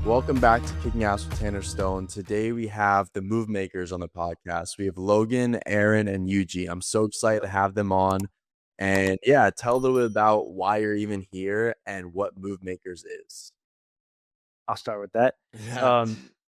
Welcome back to Kicking Ass with Tanner Stone. Today we have the Move Makers on the podcast. We have Logan, Aaron, and Eugene. I'm so excited to have them on. And yeah, tell a little bit about why you're even here and what Move Makers is. I'll start with that.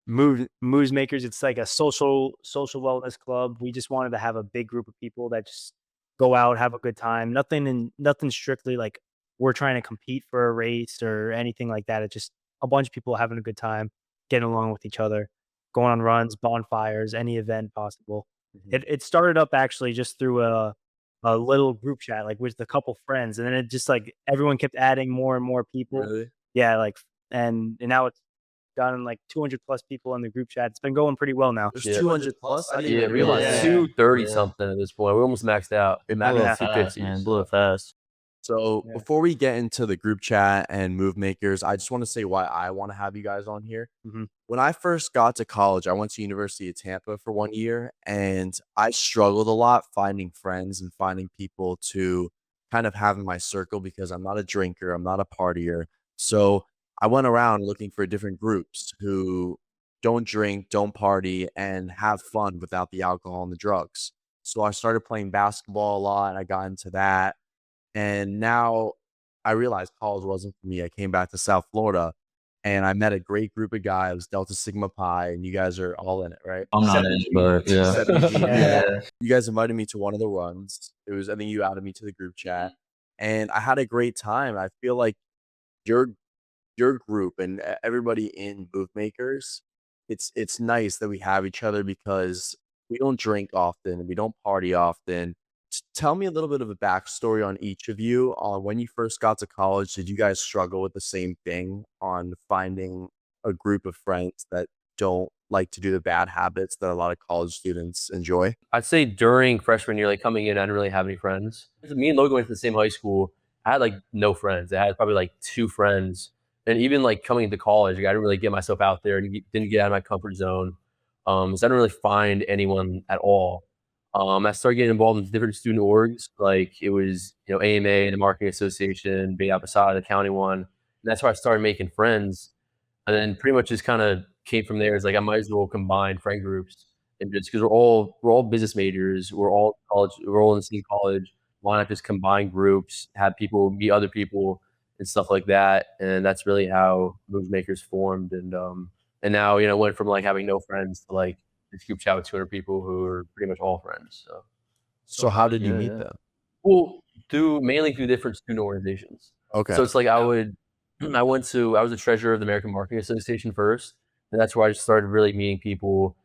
Moves Makers, it's like a social wellness club. We just wanted to have a big group of people that just go out, have a good time. Nothing strictly like we're trying to compete for a race or anything like that. It's just a bunch of people having a good time, getting along with each other, going on runs, bonfires, any event possible. It started up actually just through a little group chat, like with a couple friends, and then it just like everyone kept adding more and more people. Really? Yeah, like and now it's gotten like 200 plus people in the group chat. It's been going pretty well now. There's Yeah. 200 plus? I didn't Yeah, even we were like realize. 230 something at this point. We almost maxed out. We maxed out 250. Man, blew it fast. So Yeah. before we get into the group chat and Move Makers, I just want to say why I want to have you guys on here. Mhm. When I first got to college, I went to University of Tampa for 1 year, and I struggled a lot finding friends and finding people to kind of have in my circle because I'm not a drinker, I'm not a partier. So I went around looking for different groups who don't drink, don't party, and have fun without the alcohol and the drugs. So I started playing basketball a lot, and I got into that. And now I realized college wasn't for me. I came back to South Florida and I met a great group of guys, Delta Sigma Pi, and you guys are all in it, right? I'm not in, but yeah. Except Eugene. Yeah. You guys invited me to one of the runs. I think you added me to the group chat, and I had a great time. I feel like your group and everybody in Move Makers, it's nice that we have each other because we don't drink often and we don't party often. Tell me a little bit of a backstory on each of you. On when you first got to college, did you guys struggle with the same thing on finding a group of friends that don't like to do the bad habits that a lot of college students enjoy? I'd say during freshman year, like coming in, I didn't really have any friends. Me and Logan went to the same high school. I had like no friends. I had probably like 2 friends. And even like coming into college, like, I didn't really get myself out there and didn't get out of my comfort zone. So I didn't really find anyone at all. I started getting involved in different student orgs. Like it was, AMA and the Marketing Association, Beta Alpha Psi, the county one. And that's where I started making friends. And then pretty much just kind of came from there. It's like I might as well combine friend groups and just because we're all business majors, we're all college, we're all in the same college. Why not just combine groups, have people meet other people and stuff like that? And that's really how Move Makers formed. And now went from like having no friends to like this group chat with 200 people who are pretty much all friends. So how did you Yeah, meet yeah. them? Well, mainly through different student organizations. Okay. So it's like I was the treasurer of the American Marketing Association first, and that's where I just started really meeting people.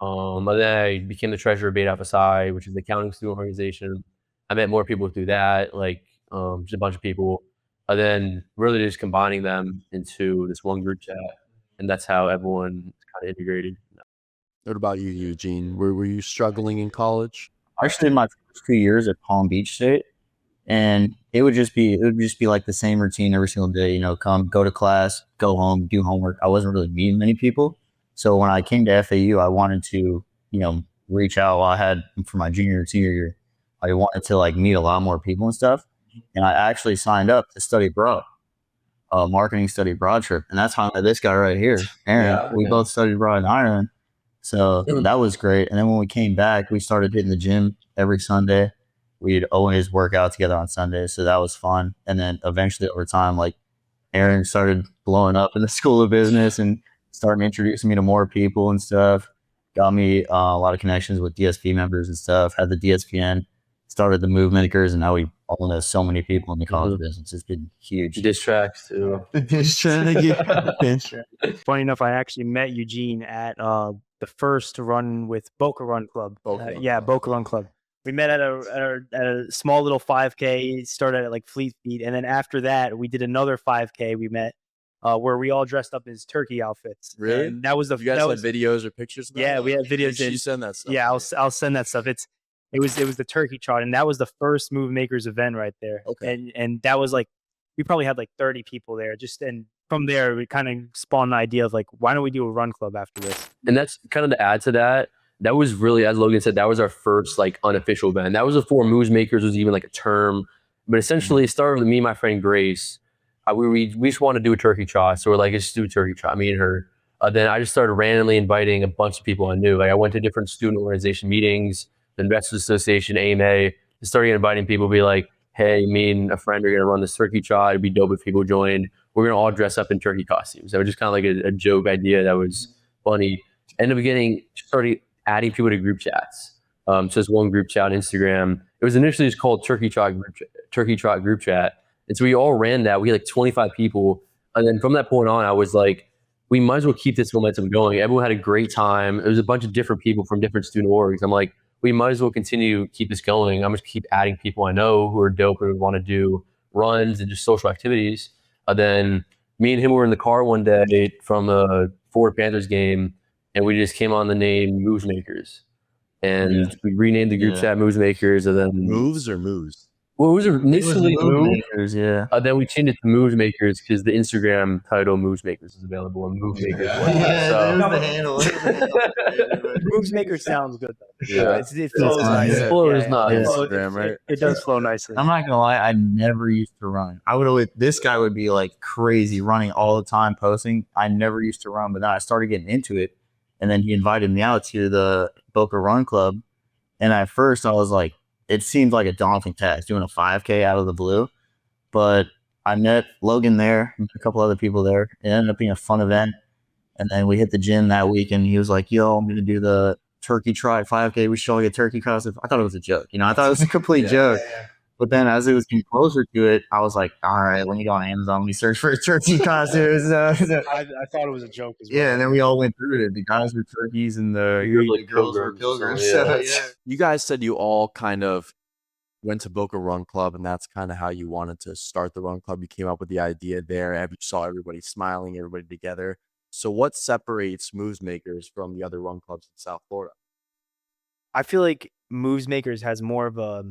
And then I became the treasurer of Beta Alpha Psi, which is the accounting student organization. I met more people through that, like just a bunch of people. And then really just combining them into this one group chat, and that's how everyone kind of integrated. What about you, Eugene? Were you struggling in college? I actually did my first 2 years at Palm Beach State, and it would just be like the same routine every single day. Come, go to class, go home, do homework. I wasn't really meeting many people, so when I came to FAU, I wanted to reach out. While I had for my junior and senior year, I wanted to like meet a lot more people and stuff, and I actually signed up to study abroad, marketing study abroad trip, and that's how I met this guy right here, Aaron. Yeah, We both studied abroad in Ireland. So that was great. And then when we came back, we started hitting the gym every Sunday. We'd always work out together on Sundays. So that was fun. And then eventually over time, like Aaron started blowing up in the School of Business and started introducing me to more people and stuff. Got me a lot of connections with DSP members and stuff. Had the DSPN, started the Move Makers, and now we all know so many people in the college business. It's been huge. Diss tracks too. Funny enough, I actually met Eugene at the first run with Boca Run Club. Boca Run Club. Boca Run Club. We met at a small little 5K. Started at like Fleet Feet, and then after that, we did another 5K. We met where we all dressed up as turkey outfits. Really? And that was the You guys had videos or pictures of that? Yeah, we had videos. Make sure you send that stuff. Yeah, I'll send that stuff. It was the turkey trot, and that was the first Move Makers event right there. Okay. And that was like we probably had like 30 people there. And from there, we kind of spawned the idea of like, why don't we do a run club after this? And that's kind of to add to that. That was really, as Logan said, that was our first like unofficial event. That was before Moves Makers was even like a term. But essentially, it started with me and my friend Grace. we just want to do a turkey trot. So we're like, let's just do a turkey trot, me and her. Then I just started randomly inviting a bunch of people I knew. Like I went to different student organization meetings, the Investors Association, AMA, and started inviting people, be like, hey, me and a friend are going to run this turkey trot. It'd be dope if people joined. We're going to all dress up in turkey costumes. That was just kind of like a joke idea that was funny. In the beginning, started adding people to group chats. So there's one group chat on Instagram. It was initially just called Turkey Trot Group Chat. And so we all ran that. We had like 25 people. And then from that point on, I was like, we might as well keep this momentum going. Everyone had a great time. It was a bunch of different people from different student orgs. I'm like, we might as well continue to keep this going. I'm just keep adding people I know who are dope and want to do runs and just social activities. Then me and him were in the car one day from a Florida Panthers game, and we just came on the name Moves Makers. And we renamed the group chat Moves Makers. And then Moves or moves? Well, it was initially Move Moves. Makers, yeah. Then we changed it to Moves Makers because the Instagram title Moves Makers is available on Moves Makers. Yeah, So, the handle. Moves Maker sounds good though. Yeah. It flows nice. Yeah. Flow is not. Yeah. Instagram, right? It does flow nicely. I'm not gonna lie, I never used to run. I would always, this guy would be like crazy running all the time, posting. I never used to run, but then I started getting into it, and then he invited me out to the Boca Run Club, and at first I was like, it seemed like a daunting task doing a 5K out of the blue, but I met Logan there, a couple other people there. It ended up being a fun event, and then we hit the gym that week, and he was like, "Yo, I'm gonna do the turkey trot 5K. We should all get turkey costumes." I thought it was a joke, I thought it was a complete joke. But then as it was getting closer to it, I was like, all right, let me go on Amazon, let me search for turkey costumes. I thought it was a joke as well. Yeah, and then we all went through it. The guys were turkeys and the girls were pilgrims. Yeah. Yeah. You guys said you all kind of went to Boca Run Club, and that's kind of how you wanted to start the Run Club. You came up with the idea there. You saw everybody smiling, everybody together. So what separates Moves Makers from the other run clubs in South Florida? I feel like Moves Makers has more of a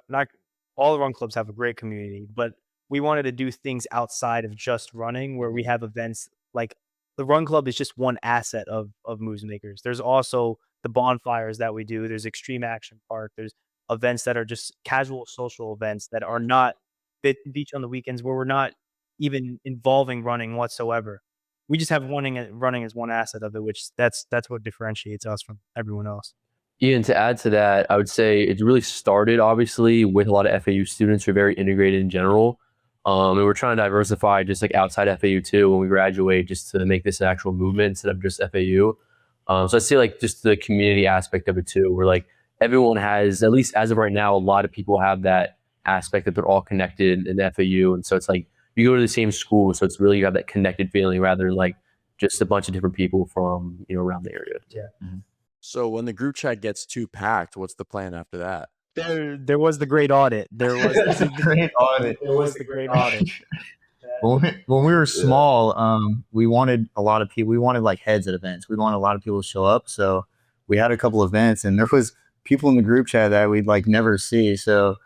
not all the run clubs have a great community, but we wanted to do things outside of just running, where we have events like the run club is just one asset of Moves Makers. There's also the bonfires that we do. There's Extreme Action Park. There's events that are just casual social events that are not beach on the weekends, where we're not even involving running whatsoever. We just have running as one asset of it, which that's what differentiates us from everyone else. Yeah, and to add to that, I would say it really started obviously with a lot of FAU students who are very integrated in general. And we're trying to diversify just like outside FAU too when we graduate, just to make this an actual movement instead of just FAU. So I see like just the community aspect of it too, where like everyone has, at least as of right now, a lot of people have that aspect that they're all connected in FAU. And so it's like you go to the same school, so it's really, you have that connected feeling rather than like just a bunch of different people from, around the area. Yeah. Mm-hmm. So when the group chat gets too packed, what's the plan after that? There was the great audit. There was the Great audit. There was the great audit. When we were small, we wanted a lot of people. We wanted like heads at events. We wanted a lot of people to show up. So we had a couple events, and there was people in the group chat that we'd like never see. So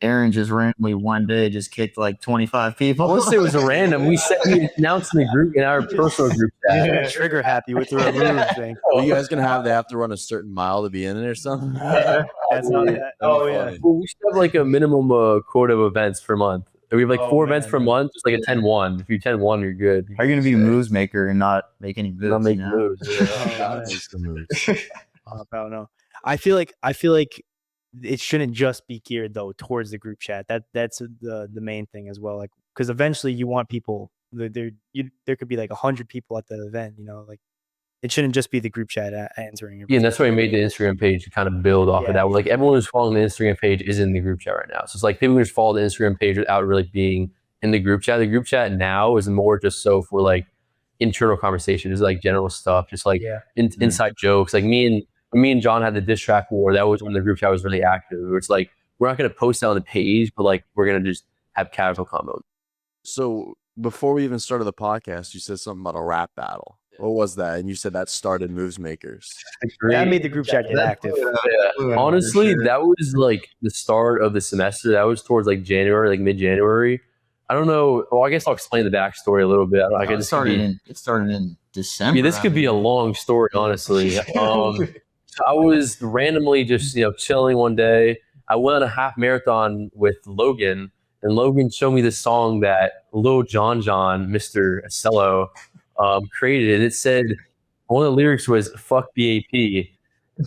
Aaron just randomly one day just kicked like 25 people. I wouldn't say it was a random. We announced in the group, in our personal group chat. Yeah, trigger happy with the remove thing. Are you guys gonna they have to run a certain mile to be in it or something? That's not that. Oh yeah. Well, we should have like a minimum quota of events per month. We have like 4 events per month, just like a 10-1. If you 10-1, you're good. How are you gonna be a moves maker and not make any moves? Not make you know? moves. God makes the moves. I don't know. I feel like it shouldn't just be geared though towards the group chat. That's the main thing as well. Like, because eventually you want people. There could be like 100 people at the event. Like it shouldn't just be the group chat answering. Yeah, and that's why we made the Instagram page to kind of build off of that. Like everyone who's following the Instagram page is in the group chat right now. So it's like people can just follow the Instagram page without really being in the group chat. The group chat now is more just so for like internal conversations, like general stuff, just like inside jokes. Like me and John had the diss track war. That was when the group chat was really active. It's like we're not going to post that on the page, but like we're going to just have casual combos. So before we even started the podcast, you said something about a rap battle. What was that? And you said that started Moves Makers. That made the group chat get active. Yeah. Honestly, that was like the start of the semester. That was towards like January, like mid-January. I don't know. Well, I guess I'll explain the backstory a little bit. It started in December. Yeah, this could be a long story, honestly. I was randomly just chilling one day. I went on a half marathon with Logan, and Logan showed me this song that Lil John, Mr. Acello, created it. It said one of the lyrics was "fuck BAP,"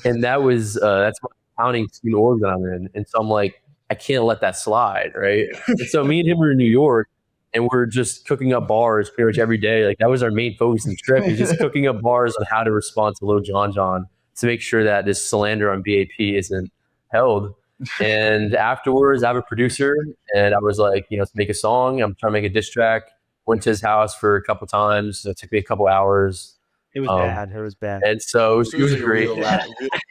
and that's my accounting student org that I'm in. And so I'm like, I can't let that slide, right? And so me and him were in New York, and we're just cooking up bars pretty much every day. Like that was our main focus in the trip, is just cooking up bars on how to respond to Lil John to make sure that this slander on BAP isn't held. And afterwards, I have a producer, and I was like, let's make a song. I'm trying to make a diss track. Went to his house for a couple times. It took me a couple hours. It was bad. It was bad. And so it was like a great.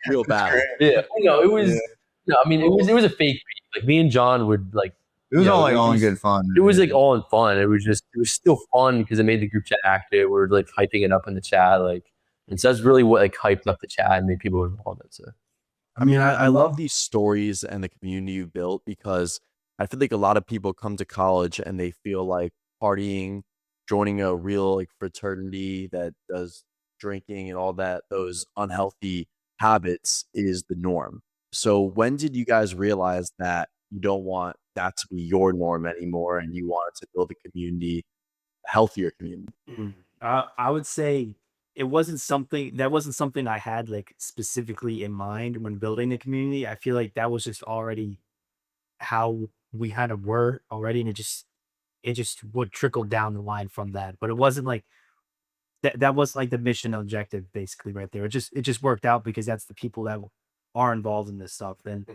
real battle. Yeah, it was. No, I mean, it was a fake beat. Like me and John would like. It was all like all in good fun. It was like all in fun. It was still fun because it made the group chat active. We were like hyping it up in the chat, and so that's really what like hyped up the chat and made people involved. So. I mean, I love these stories and the community you built, because I feel like a lot of people come to college and they feel like partying, joining a real like fraternity that does drinking and all that, those unhealthy habits is the norm. So when did you guys realize that you don't want that to be your norm anymore and you wanted to build a community, a healthier community? I would say it wasn't something I had like specifically in mind when building the community. I feel like that was just already how we kind of were already, and it just would trickle down the line from that. But it wasn't like that was like the mission objective basically right there. It just worked out because that's the people that are involved in this stuff. And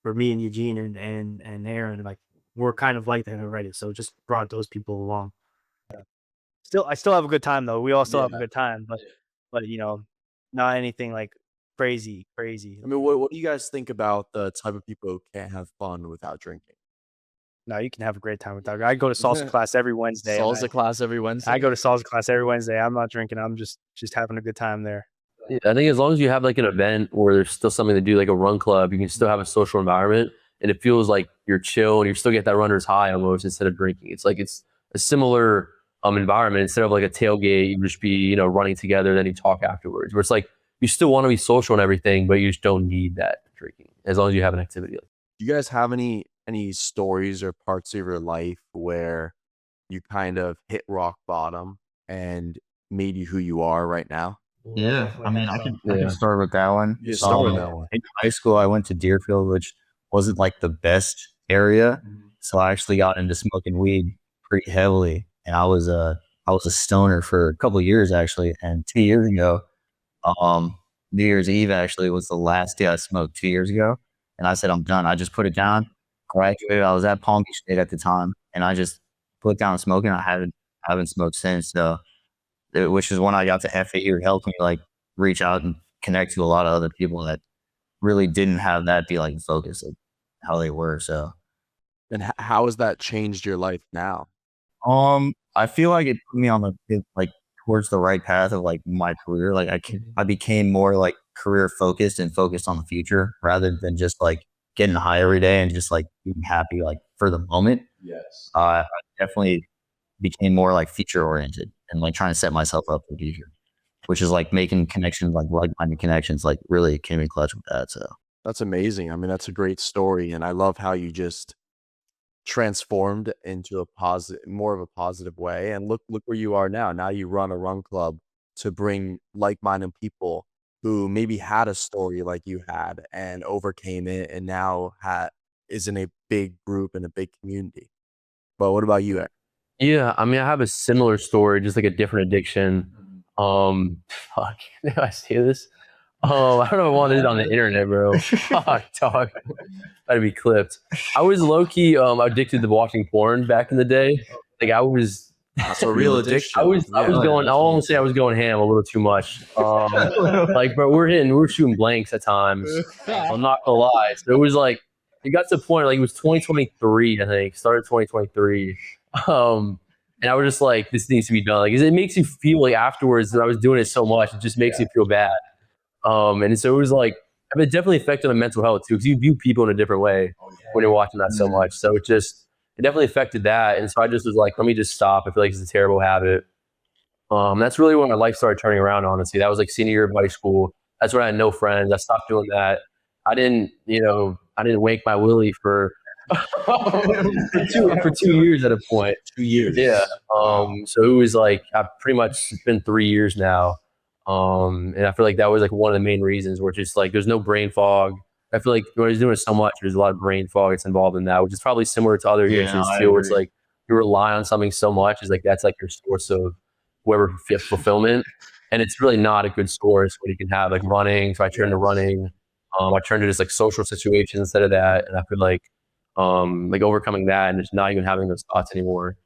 for me and Eugene and Aaron, like we're kind of like that already. So it just brought those people along. I still have a good time though. We all still have a good time, but not anything like crazy. I mean, what do you guys think about the type of people who can't have fun without drinking? No, you can have a great time with that. I go to salsa class every Wednesday. Salsa class every Wednesday. I go to salsa class every Wednesday. I'm not drinking. I'm just having a good time there. Yeah, I think as long as you have like an event where there's still something to do, like a run club, you can still have a social environment, and it feels like you're chill and you still get that runner's high almost instead of drinking. It's like it's a similar environment. Instead of like a tailgate, you just be running together, then you talk afterwards. Where it's like you still want to be social and everything, but you just don't need that drinking as long as you have an activity. Do you guys have any stories or parts of your life where you kind of hit rock bottom and made you who you are right now? Yeah, I mean, I can start with that one. Yeah, start with that one. In high school, I went to Deerfield, which wasn't like the best area, so I actually got into smoking weed pretty heavily, and I was a stoner for a couple of years actually. And 2 years ago, New Year's Eve actually was the last day I smoked 2 years ago, and I said I'm done. I just put it down. Graduated. I was at Palm Beach State at the time, and I just put down smoking. I haven't smoked since. So, which is when I got to FAU. It helped me like reach out and connect to a lot of other people that really didn't have that be like the focus of how they were. So, And how has that changed your life now? I feel like it put me on like towards the right path of like my career. Like I became more like career focused and focused on the future rather than just like getting high every day and just like being happy like for the moment. Yes. I definitely became more like future oriented and like trying to set myself up for the future, which is like making connections, like-minded connections, like really came in clutch with that. So That's amazing. I mean, that's a great story, and I love how you just transformed into more of a positive way. And look where you are now. Now you run a run club to bring like-minded people who maybe had a story like you had and overcame it, and now is in a big group and a big community. But what about you, Eric? Yeah, I mean, I have a similar story, just like a different addiction. Fuck, did I say this? I don't know if I wanted it on the internet, bro. Fuck, dog. That'd be clipped. I was low key addicted to watching porn back in the day. Like I was. That's a real addiction. I was going. I'll almost say I was going ham a little too much. Like, bro, we were shooting blanks at times. I'm not gonna lie. So it was like it got to the point like it was 2023, I think, started 2023. And I was just like, this needs to be done. Like, it makes you feel like afterwards that I was doing it so much, it just makes you feel bad. And so it was like, it definitely affected my mental health too, because you view people in a different way when you're watching that so much. So it definitely affected that. And so I just was like, let me just stop. I feel like it's a terrible habit. That's really when my life started turning around, honestly. That was like senior year of high school. That's when I had no friends. I stopped doing that. I didn't wank my willy for for 2 years at a point. 2 years. Yeah. So it was like I've pretty much it's been 3 years now. And I feel like that was like one of the main reasons where just like there's no brain fog. I feel like when he's doing so much, there's a lot of brain fog that's involved in that, which is probably similar to other Yeah, addictions I too, where it's agree. like you rely on something so much, is like that's like your source of whatever fulfillment. And it's really not a good source when you can have like running. So I turned to running. I turned to just like social situations instead of that. And I feel like overcoming that and just not even having those thoughts anymore,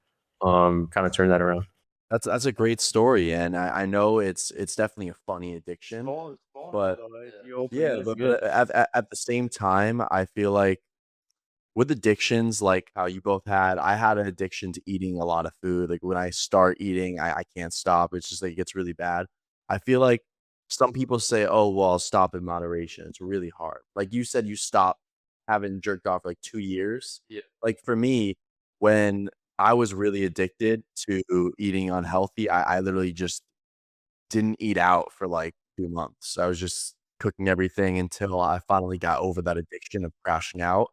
kind of turned that around. That's a great story, and I know it's definitely a funny addiction, but yeah, but at the same time, I feel like with addictions, like how you both had, I had an addiction to eating a lot of food. Like when I start eating, I can't stop. It's just like it gets really bad. I feel like some people say, "Oh, well, I'll stop in moderation." It's really hard. Like you said, you stopped having jerked off for like 2 years. Yeah. Like for me, when I was really addicted to eating unhealthy, I literally just didn't eat out for like 2 months. I was just cooking everything until I finally got over that addiction of crashing out.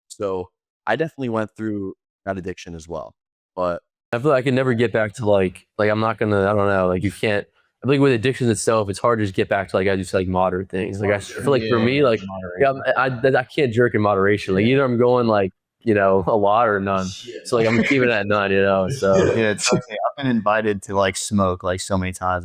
So I definitely went through that addiction as well. But I feel like I can never get back to like I'm not gonna, I don't know, like you can't. I think with addictions itself, it's hard to just get back to like I just like moderate things. Like I feel like for me, like yeah, I can't jerk in moderation. Like either I'm going like a lot or none. So like I'm keeping it at none. So Yeah, it's okay. I've been invited to like smoke like so many times.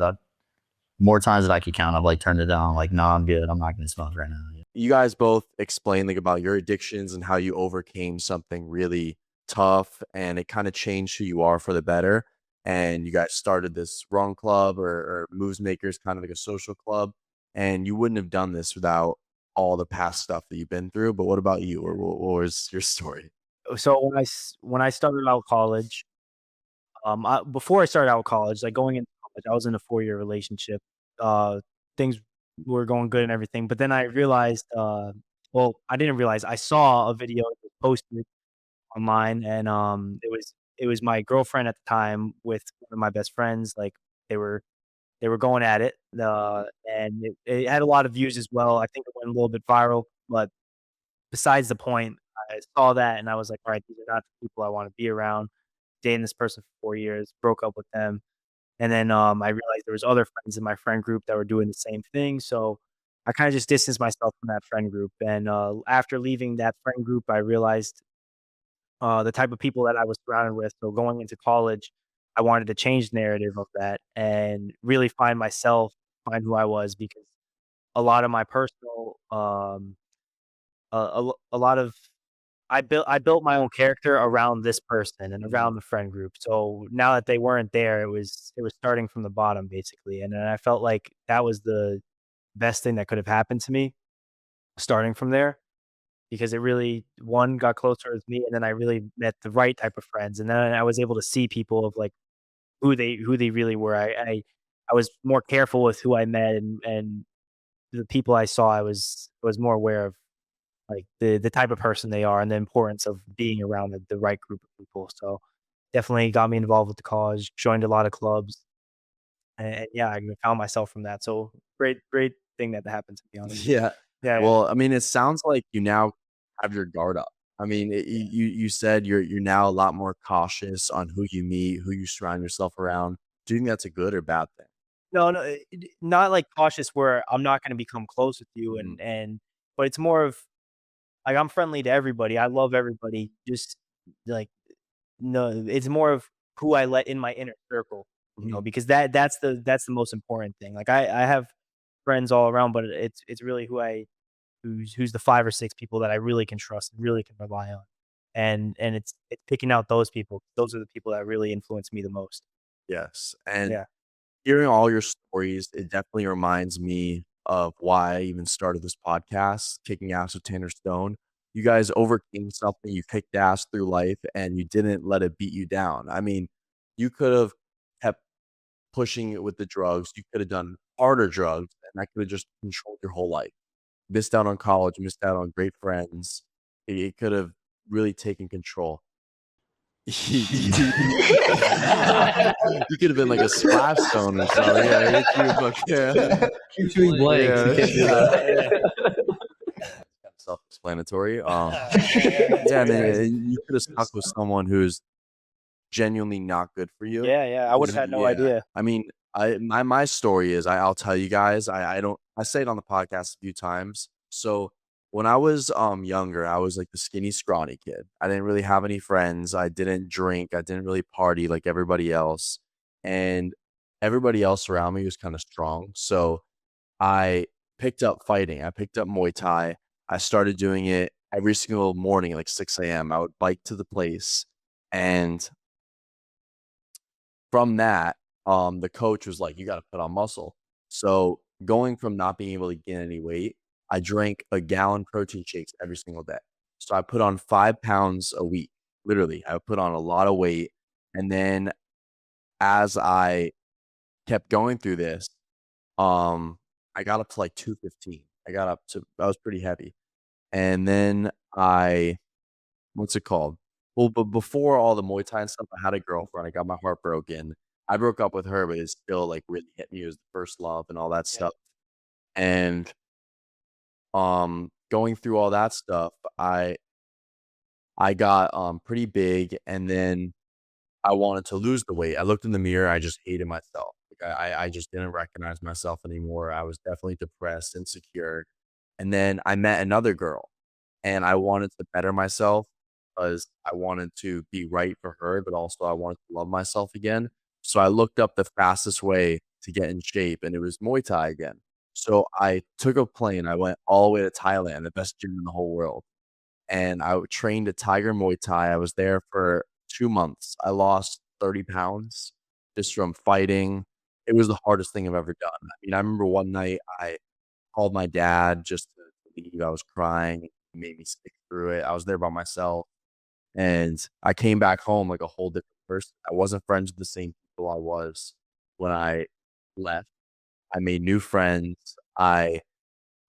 More times than I could count. I've like turned it down. Like, no, I'm good. I'm not gonna smoke right now. you guys both explained like about your addictions and how you overcame something really tough and it kind of changed who you are for the better. And you guys started this Run Club or Moves Makers, kind of like a social club. And you wouldn't have done this without all the past stuff that you've been through. But what about you? Or what was your story? So when I started out college, before I started out college, like going into college, I was in a 4-year relationship. Things were going good and everything, but then I realized, well, I didn't realize. I saw a video that was posted online, and it was my girlfriend at the time with one of my best friends. Like they were they were going at it, and it had a lot of views as well. I think it went a little bit viral, but besides the point, I saw that and I was like, all right, these are not the people I want to be around. Dating this person for 4 years, broke up with them. And then I realized there was other friends in my friend group that were doing the same thing. So I kind of just distanced myself from that friend group. And after leaving that friend group, I realized the type of people that I was surrounded with. So going into college, I wanted to change the narrative of that and really find myself, find who I was, because a lot of my personal, a lot of I built my own character around this person and around the friend group. So now that they weren't there, it was starting from the bottom basically, and then I felt like that was the best thing that could have happened to me, starting from there, because it really, one, got closer with me, and then I really met the right type of friends, and then I was able to see people of like who they really were. I was more careful with who I met, and the people I saw, I was more aware of like the type of person they are and the importance of being around the right group of people. So definitely got me involved with the cause, joined a lot of clubs, and yeah, I found myself from that. So great thing that happened to me, honestly. Yeah. Yeah, yeah. Well, I mean, it sounds like you now have your guard up. I mean, you said you're now a lot more cautious on who you meet, who you surround yourself around. Do you think that's a good or bad thing? No, no, not like cautious where I'm not going to become close with you, Mhm. but it's more of like I'm friendly to everybody. I love everybody. Just like no, it's more of who I let in my inner circle, Mhm. because that's the most important thing. Like I have friends all around, but it's really who's the 5 or 6 people that I really can trust and really can rely on. And it's picking out those people. Those are the people that really influence me the most. Yes. And Yeah. hearing all your stories, it definitely reminds me of why I even started this podcast, Kicking Ass with Tanner Stone. You guys overcame something, you kicked ass through life, and you didn't let it beat you down. I mean, you could have kept pushing it with the drugs. You could have done harder drugs, and that could have just controlled your whole life. Missed out on college, missed out on great friends. It could have really taken control. You could have been like a splash zone or something. Yeah, hit you, but yeah. Keep shooting blanks. You Yeah. can't do that. self-explanatory. That's Yeah, I pretty mean, easy. you could have stuck with someone who's genuinely not good for you. Yeah, I would have had no idea. I mean, my story is I'll tell you guys. I don't I say it on the podcast a few times. So when I was younger, I was like the skinny, scrawny kid. I didn't really have any friends. I didn't drink. I didn't really party like everybody else. And everybody else around me was kind of strong. So I picked up fighting. I picked up Muay Thai. I started doing it every single morning, like 6 a.m. I would bike to the place, and from that, the coach was like, "You gotta put on muscle." So, going from not being able to gain any weight, I drank a gallon protein shakes every single day. So, I put on 5 pounds a week, literally. I put on a lot of weight, and then as I kept going through this, um, I got up to, like, 215. I was pretty heavy, and then I what's it called? Well, but before all the Muay Thai and stuff, I had a girlfriend. I got my heart broken. I broke up with her, but it still, like, really hit me. It was the first love and all that Yeah. stuff. And, going through all that stuff, I got, pretty big, and then I wanted to lose the weight. I looked in the mirror, I just hated myself. Like, I just didn't recognize myself anymore. I was definitely depressed, insecure. And then I met another girl, and I wanted to better myself because I wanted to be right for her, but also I wanted to love myself again. So I looked up the fastest way to get in shape, and it was Muay Thai again. So I took a plane, I went all the way to Thailand, the best gym in the whole world, and trained at Tiger Muay Thai. I was there for 2 months. I lost 30 pounds just from fighting. It was the hardest thing I've ever done. I mean, I remember one night I called my dad just to leave. I was crying. He made me stick through it. I was there by myself, and I came back home like a whole different person. I wasn't friends with the same people I was when I left. I made new friends. I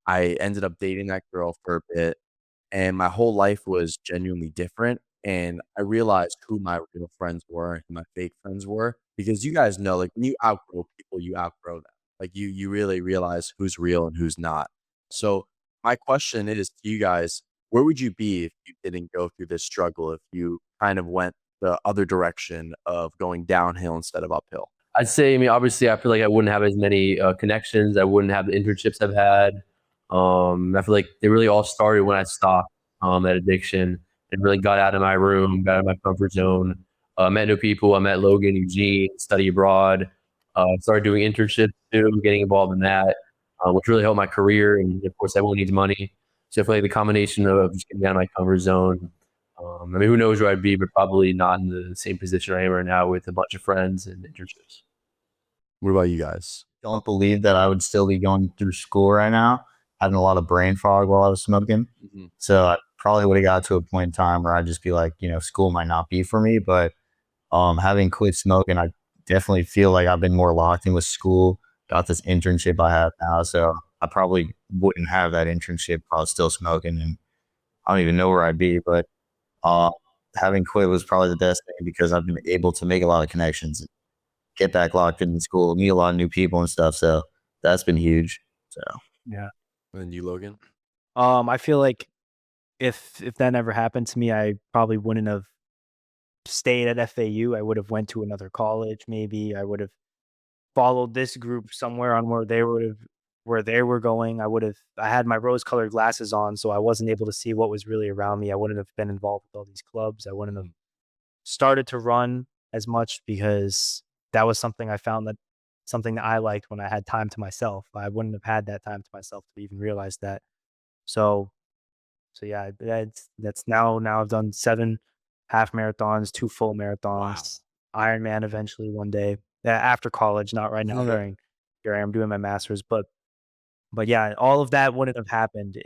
ended up dating that girl for a bit, and my whole life was genuinely different, and I realized who my real friends were and who my fake friends were, because you guys know, like, when you outgrow people, you outgrow them. Like, you really realize who's real and who's not. So, my question is to you guys, where would you be if you didn't go through this struggle, if you kind of went the other direction of going downhill instead of uphill? I'd say, I mean, obviously, I feel like I wouldn't have as many connections. I wouldn't have the internships I've had. I feel like they really all started when I stopped that addiction and really got out of my room, got out of my comfort zone. Met new people. I met Logan, Eugene, study abroad. Started doing internships too, getting involved in that, which really helped my career. And of course, everyone needs money. So I feel like the combination of just getting out of my comfort zone. I mean, who knows where I'd be, but probably not in the same position I am right now with a bunch of friends and internships. What about you guys? Don't believe that I would still be going through school right now, having a lot of brain fog while I was smoking. Mhm. So I probably would have got to a point in time where I'd just be like, school might not be for me. But having quit smoking, I definitely feel like I've been more locked in with school. Got this internship I have now, so I probably wouldn't have that internship if I was still smoking, and I don't even know where I'd be. But uh, having quit was probably the best thing because I've been able to make a lot of connections, get back locked in school, meet a lot of new people and stuff. So that's been huge. So Yeah. And you, Logan? I feel like if that never happened to me, I probably wouldn't have stayed at FAU. I would have went to another college, maybe. I would have followed this group somewhere on where they were going. I had my rose-colored glasses on, so I wasn't able to see what was really around me. I wouldn't have been involved with all these clubs. I wouldn't have started to run as much because that was something that I liked when I had time to myself. I wouldn't have had that time to myself to even realize that. So yeah, that's now I've done 7 half marathons, 2 full marathons, Ironman eventually one day. After college, not right now during here I am doing my master's, but yeah, all of that wouldn't have happened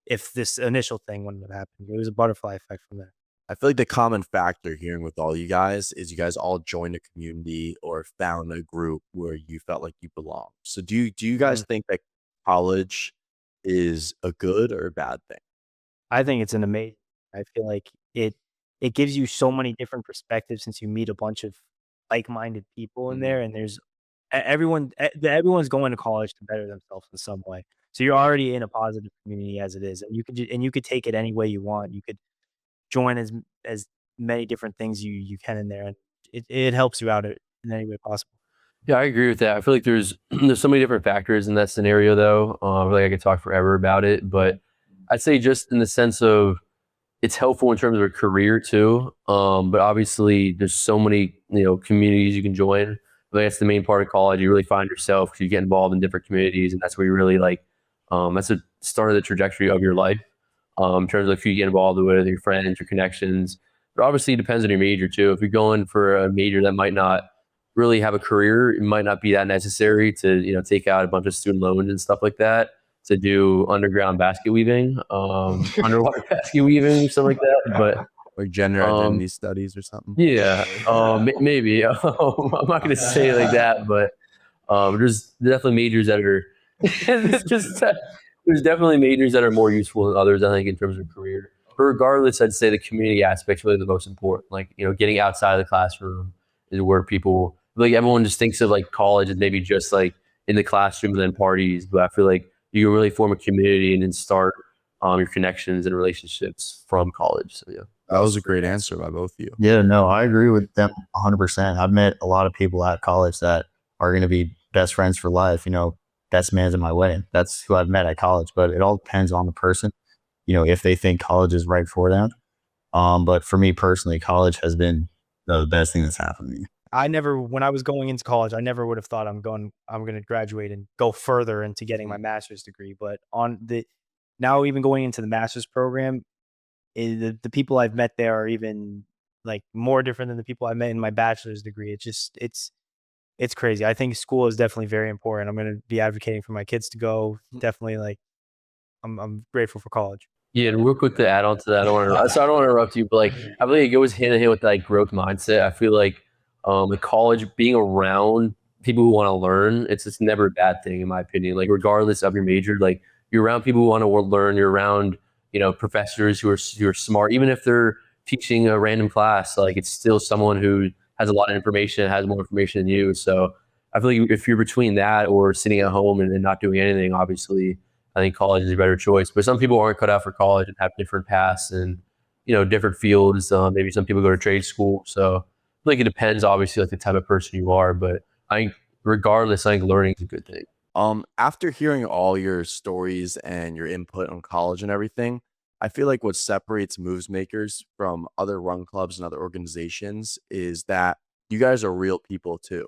if this initial thing wouldn't have happened. It was a butterfly effect from there. I feel like the common factor hearing with all you guys is you guys all joined a community or found a group where you felt like you belong. So do you guys think that college is a good or a bad thing? I think it's an amazing. I feel like it gives you so many different perspectives since you meet a bunch of like-minded people in there, and there's everyone's going to college to better themselves in some way. So you're already in a positive community as it is, and you could take it any way you want. You could join as many different things you can in there, and it helps you out in any way possible. Yeah, I agree with that. I feel like there's there's so many different factors in that scenario, though. I feel like I could talk forever about it, but I'd say just in the sense of it's helpful in terms of a career too. But obviously, there's so many communities you can join. I think that's the main part of college. You really find yourself because you get involved in different communities, and that's where you really like. That's the start of the trajectory of your life. In terms of who you get involved with, your friends, your connections. But obviously, it depends on your major too. If you're going for a major that might not really have a career, it might not be that necessary to take out a bunch of student loans and stuff like that to do underground basket weaving, underwater basket weaving, something like that. But Like gender identity studies or something. yeah, maybe. I'm not going to say it like that, but there's definitely majors that are. It's just there's definitely majors that are more useful than others. I think in terms of career. But regardless, I'd say the community aspect is really the most important. Like getting outside of the classroom is where people like everyone just thinks of like college as maybe just like in the classroom and then parties. But I feel like you can really form a community and then start your connections and relationships from college. So yeah. That was a great answer by both of you. Yeah, no, I agree with them 100%. I've met a lot of people at college that are going to be best friends for life. Best man's in my wedding. That's who I've met at college, but it all depends on the person, if they think college is right for them. But for me personally, college has been the best thing that's happened to me. When I was going into college, I never would have thought I'm going to graduate and go further into getting my master's degree. But now even going into the master's program, the people I've met there are even like more different than the people I met in my bachelor's degree. It's crazy. I think school is definitely very important. I'm going to be advocating for my kids to go. Definitely, like I'm grateful for college. Yeah, and real quick to add on to that, I don't want to interrupt you, but like I believe it goes hand in hand with like growth mindset. I feel like with college, being around people who want to learn, it's just never a bad thing in my opinion. Like regardless of your major, like you're around people who want to learn. You're around professors who are smart, even if they're teaching a random class. Like it's still someone who has a lot of information, has more information than you. So I feel like if you're between that or sitting at home and not doing anything, obviously I think college is a better choice. But some people aren't cut out for college and have different paths and different fields. Maybe some people go to trade school. So I feel like it depends, obviously, like the type of person you are. But I think regardless, I think learning is a good thing. After hearing all your stories and your input on college and everything, I feel like what separates Moves Makers from other run clubs and other organizations is that you guys are real people too.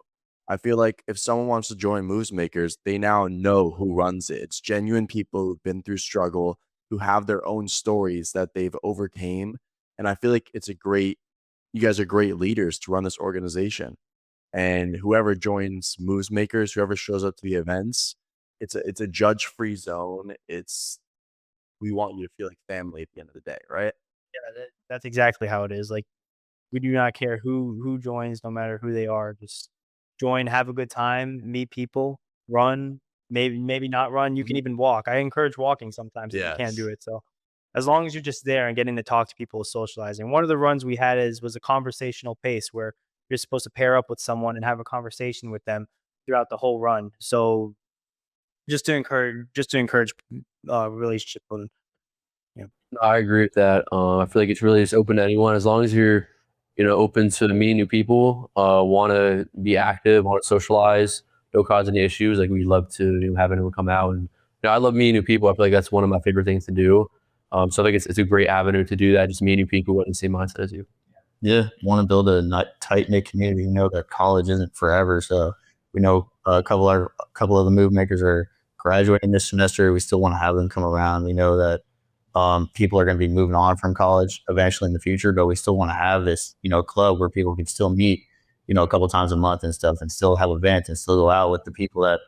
I feel like if someone wants to join Moves Makers, they now know who runs it. It's genuine people who've been through struggle, who have their own stories that they've overcame. And I feel like you guys are great leaders to run this organization. And whoever joins Moves Makers, whoever shows up to the events, it's a judge-free zone. We want you to feel like family at the end of the day, right? Yeah, that's exactly how it is. Like we do not care who joins, no matter who they are. Just join, have a good time, meet people, run, maybe not run. You can even walk. I encourage walking sometimes if you can't do Yes. it. So as long as you're just there and getting to talk to people, socializing. One of the runs we had was a conversational pace where you're supposed to pair up with someone and have a conversation with them throughout the whole run. So just to encourage relationship building. No, I agree with that. I feel like it's really just open to anyone as long as you're, open to meeting new people, want to be active, want to socialize, don't cause any issues. Like we love to have anyone come out, and I love meeting new people. I feel like that's one of my favorite things to do. So I think it's a great avenue to do that. Just meet new people who are in the same mindset as you. Yeah, want to build a tight knit community. That college isn't forever, so we know a couple of the move makers are graduating this semester. We still want to have them come around. We know that people are going to be moving on from college eventually in the future, but we still want to have this club where people can still meet a couple times a month and stuff, and still have events and still go out with the people that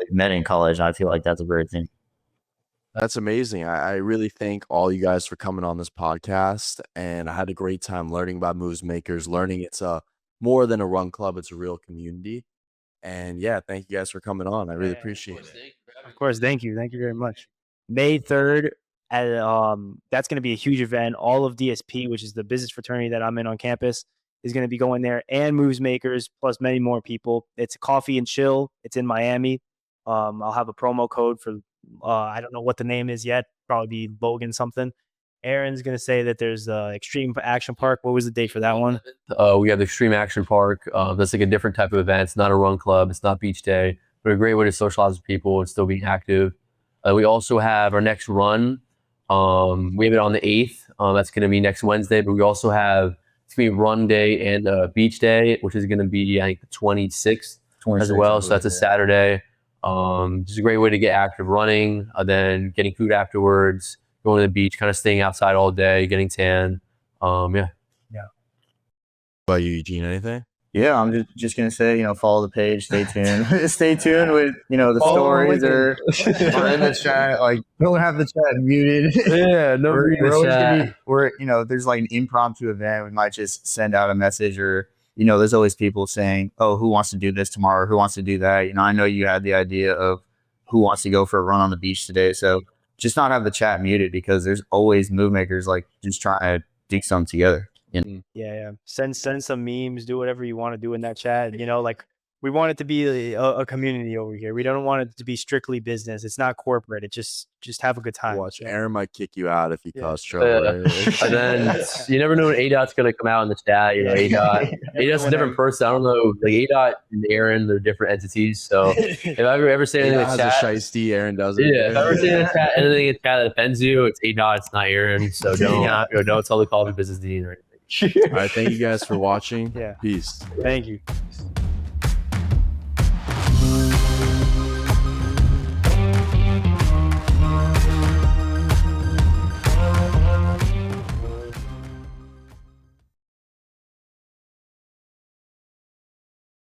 they've met in college. And I feel like that's a great thing. That's amazing. I really thank all you guys for coming on this podcast. And I had a great time learning about Moves Makers, learning it's more than a run club, it's a real community. And yeah, thank you guys for coming on. I really appreciate it. Of course, thank you very much. May 3rd, that's going to be a huge event. All of DSP, which is the business fraternity that I'm in on campus, is going to be going there, and Moves Makers, plus many more people. It's coffee and chill. It's in Miami. I'll have a promo code for I don't know what the name is yet. Probably be Logan something. Aaron's gonna say that there's Extreme Action Park. What was the date for that one? We have the Extreme Action Park. That's like a different type of event. It's not a run club. It's not beach day, but a great way to socialize with people and still be active. We also have our next run. We have it on the 8th. That's going to be next Wednesday, but we also have it's going to be run day and beach day, which is going to be, I think, the 26th as well. So that's a Saturday. Just a great way to get active running, then getting food afterwards, going to the beach, kind of staying outside all day, getting tan. Yeah. About you, Eugene, anything? Yeah, I'm just gonna say, follow the page, stay tuned. Stay tuned with, the stories or in the chat. Like, don't have the chat muted. Yeah, no we're always gonna be, there's like an impromptu event. We might just send out a message or, there's always people saying, oh, who wants to do this tomorrow? Who wants to do that? I know you had the idea of who wants to go for a run on the beach today. So just not have the chat muted because there's always move makers like just trying to do something together. Yeah. Send some memes. Do whatever you want to do in that chat. Like we want it to be a community over here. We don't want it to be strictly business. It's not corporate. It just have a good time. Watch, Aaron might kick you out if you cause trouble. Right? And then you never know when ADOT's going to come out in the chat. ADOT's a different person. I don't know. Like ADOT and Aaron, they're different entities. So if I ever say anything in the chat, shiesty, Aaron doesn't. Yeah, if I ever say in the chat, anything in the chat that offends you, it's ADOT. It's not Aaron. So don't tell the Call of Business Dean or anything. All right, thank you guys for watching. Yeah. Peace. Thank you.